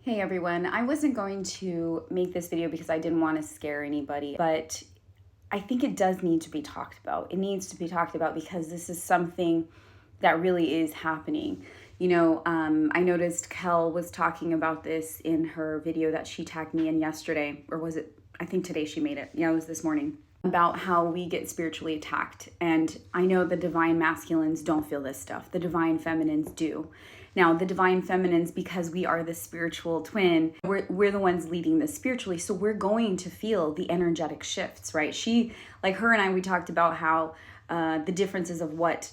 Hey everyone, I wasn't going to make this video because I didn't want to scare anybody, but I think it does need to be talked about. It needs to be talked about because this is something that really is happening. I noticed Kel was talking about this in her video that she tagged me in yesterday, or was it, I think today she made it. Yeah, it was this morning, about how we get spiritually attacked. And I know the divine masculines don't feel this stuff. The divine feminines do. Now, the divine feminines, because we are the spiritual twin, we're the ones leading this spiritually. So we're going to feel the energetic shifts, right? Her and I, we talked about how the differences of what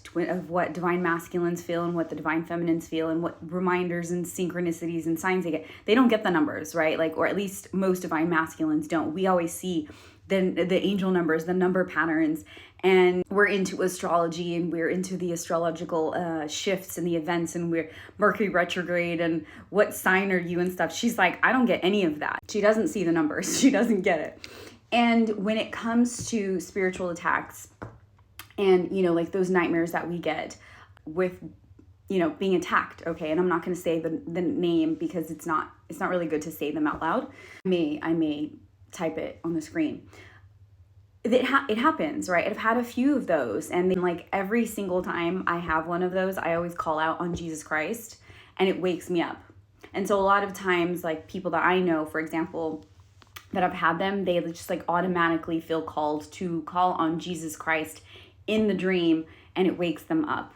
divine masculines feel and what the divine feminines feel and what reminders and synchronicities and signs they get. They don't get the numbers, right? Or at least most divine masculines don't. We always see the angel numbers, the number patterns, and we're into astrology and we're into the astrological shifts and the events, and we're Mercury retrograde and what sign are you and stuff. She's like, I don't get any of that. She doesn't see the numbers. She doesn't get it. And when it comes to spiritual attacks and, those nightmares that we get with, being attacked, okay, and I'm not going to say the name because it's not really good to say them out loud. I may type it on the screen. It happens, right? I've had a few of those, and then every single time I have one of those, I always call out on Jesus Christ, and it wakes me up. And so a lot of times, people that I know, for example, that I've had them, they just automatically feel called to call on Jesus Christ in the dream, and it wakes them up.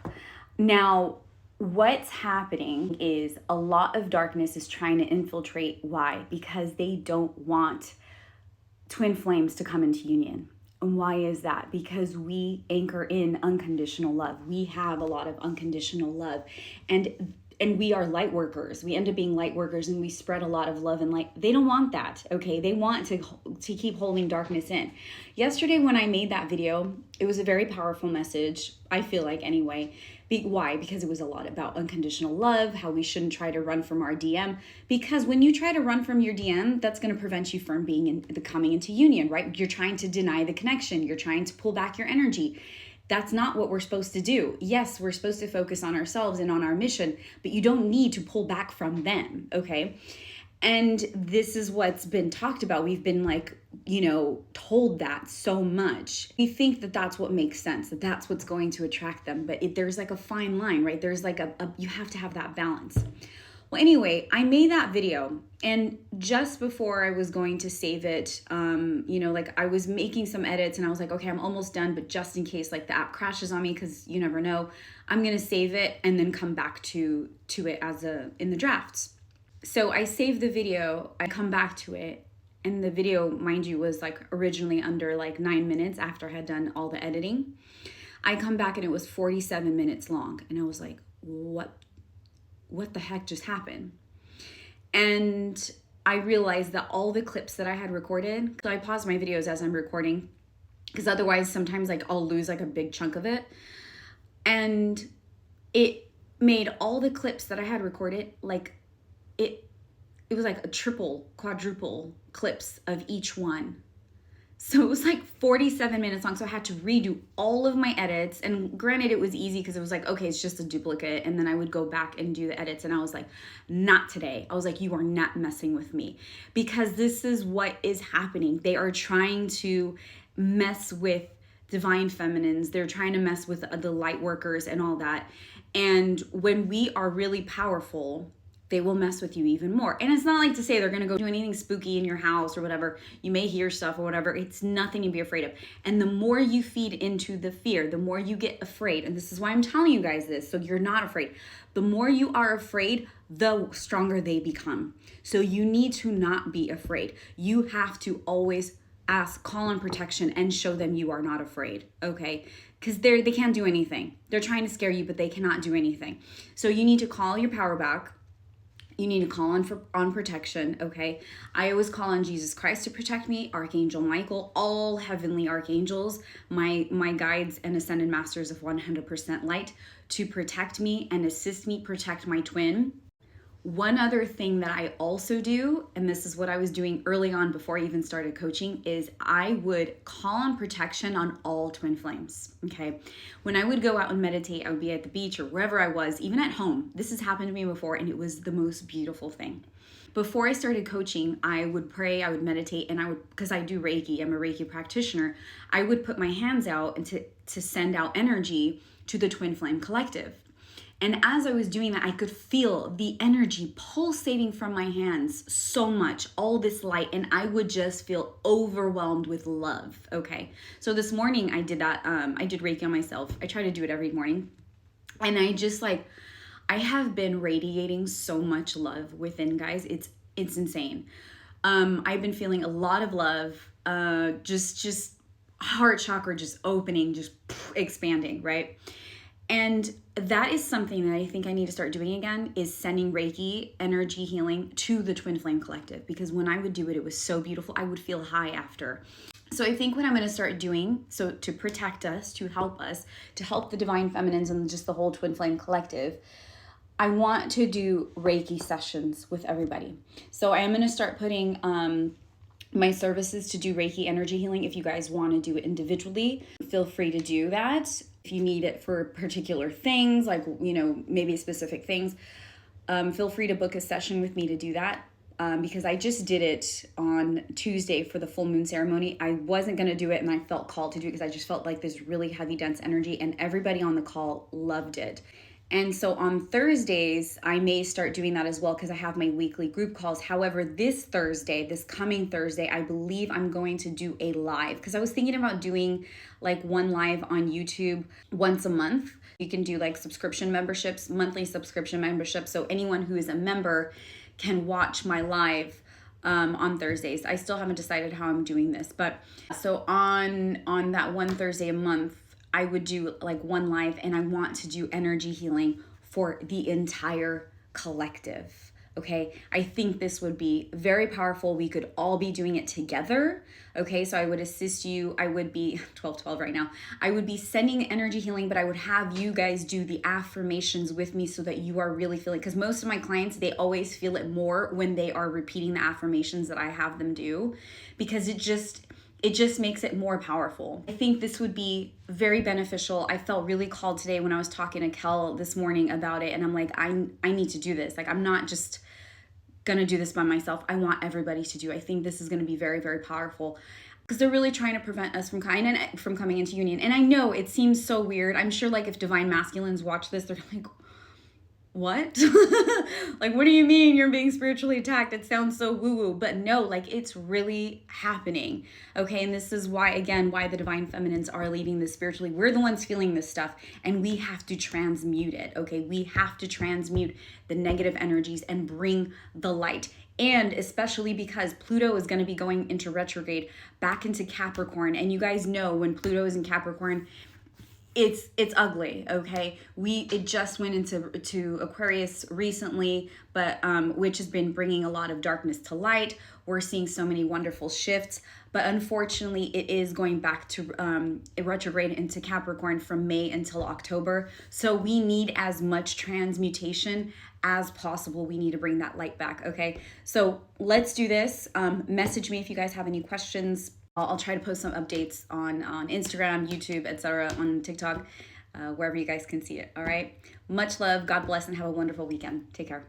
Now, what's happening is a lot of darkness is trying to infiltrate. Why? Because they don't want twin flames to come into union. And why is that? Because we anchor in unconditional love. We have a lot of unconditional love, and we are light workers. We end up being light workers, and we spread a lot of love and light. They don't want that, okay? They want to keep holding darkness in. Yesterday when I made that video, it was a very powerful message, I feel like anyway. Why? Because it was a lot about unconditional love, how we shouldn't try to run from our DM. Because when you try to run from your DM, that's going to prevent you from coming into union, right? You're trying to deny the connection. You're trying to pull back your energy. That's not what we're supposed to do. Yes, we're supposed to focus on ourselves and on our mission, but you don't need to pull back from them, okay? And this is what's been talked about. We've been told that so much. We think that that's what makes sense, that that's what's going to attract them. But there's a fine line, right? There's you have to have that balance. Well, anyway, I made that video, and just before I was going to save it, I was making some edits, and I was like, okay, I'm almost done, but just in case the app crashes on me, because you never know, I'm going to save it and then come back to it in the drafts. So I saved the video, I come back to it, and the video, mind you, was originally under 9 minutes after I had done all the editing. I come back and it was 47 minutes long, and I was like, what the heck just happened? And I realized that all the clips that I had recorded, so I pause my videos as I'm recording, because otherwise sometimes I'll lose a big chunk of it. And it made all the clips that I had recorded, it was a triple, quadruple clips of each one. So it was 47 minutes long. So I had to redo all of my edits. And granted, it was easy because it was okay, it's just a duplicate. And then I would go back and do the edits. And I was like, not today. I was like, you are not messing with me. Because this is what is happening. They are trying to mess with divine feminines. They're trying to mess with the light workers and all that. And when we are really powerful, they will mess with you even more. And it's not to say they're going to go do anything spooky in your house or whatever. You may hear stuff or whatever. It's nothing to be afraid of. And the more you feed into the fear, the more you get afraid. And this is why I'm telling you guys this, so you're not afraid. The more you are afraid, the stronger they become. So you need to not be afraid. You have to always call on protection and show them you are not afraid, okay? Because they can't do anything. They're trying to scare you, but they cannot do anything. So you need to call your power back. You need to call on protection, okay? I always call on Jesus Christ to protect me, Archangel Michael, all heavenly archangels, my guides and ascended masters of 100% light to protect me and assist me protect my twin. One other thing that I also do, and this is what I was doing early on before I even started coaching, is I would call on protection on all twin flames, okay? When I would go out and meditate, I would be at the beach or wherever I was, even at home. This has happened to me before, and it was the most beautiful thing. Before I started coaching, I would pray, I would meditate, and because I do Reiki, I'm a Reiki practitioner, I would put my hands out and to send out energy to the Twin Flame Collective. And as I was doing that, I could feel the energy pulsating from my hands so much, all this light, and I would just feel overwhelmed with love, okay? So this morning I did that. I did Reiki on myself. I try to do it every morning. And I have been radiating so much love within, guys. It's insane. I've been feeling a lot of love, just heart chakra just opening, just expanding, right? And that is something that I think I need to start doing again, is sending Reiki energy healing to the Twin Flame Collective, because when I would do it, it was so beautiful. I would feel high after. So I think what I'm going to start doing, so to protect us, to help the Divine Feminines and just the whole Twin Flame Collective, I want to do Reiki sessions with everybody. So I am going to start putting my services to do Reiki energy healing. If you guys want to do it individually, feel free to do that. If you need it for particular things, like, maybe specific things, feel free to book a session with me to do that. Because I just did it on Tuesday for the full moon ceremony. I wasn't going to do it, and I felt called to do it because I just felt like this really heavy, dense energy, and everybody on the call loved it. And so on Thursdays, I may start doing that as well, because I have my weekly group calls. However, this coming Thursday, I believe I'm going to do a live, because I was thinking about doing like one live on YouTube once a month. You can do like subscription memberships, monthly subscription memberships. So anyone who is a member can watch my live on Thursdays. I still haven't decided how I'm doing this, but so on that one Thursday a month, I would do like one live, and I want to do energy healing for the entire collective. Okay, I think this would be very powerful. We could all be doing it together. Okay, so I would assist you. I would be 12 right now. I would be sending energy healing, but I would have you guys do the affirmations with me so that you are really feeling, because most of my clients, they always feel it more when they are repeating the affirmations that I have them do, because it just makes it more powerful. I think this would be very beneficial. I felt really called today when I was talking to Kel this morning about it, and I'm like, I need to do this. Like, I'm not just gonna do this by myself. I want everybody to do. I think this is gonna be very, very powerful, because they're really trying to prevent us from coming into union. And I know it seems so weird. I'm sure like if Divine Masculines watch this, they're like, what? Like, what do you mean you're being spiritually attacked? It sounds so woo-woo. But no, like, it's really happening. Okay, and this is why the Divine Feminines are leading this spiritually. We're the ones feeling this stuff, and we have to transmute it. Okay, we have to transmute the negative energies and bring the light. And especially because Pluto is going to be going into retrograde back into Capricorn. And you guys know when Pluto is in Capricorn, it's ugly, okay? It just went into Aquarius recently, but which has been bringing a lot of darkness to light. We're seeing so many wonderful shifts, but unfortunately, it is going back to retrograde into Capricorn from May until October. So we need as much transmutation as possible. We need to bring that light back, okay? So let's do this. Message me if you guys have any questions. I'll try to post some updates on Instagram, YouTube, etc., on TikTok, wherever you guys can see it. All right. Much love. God bless, and have a wonderful weekend. Take care.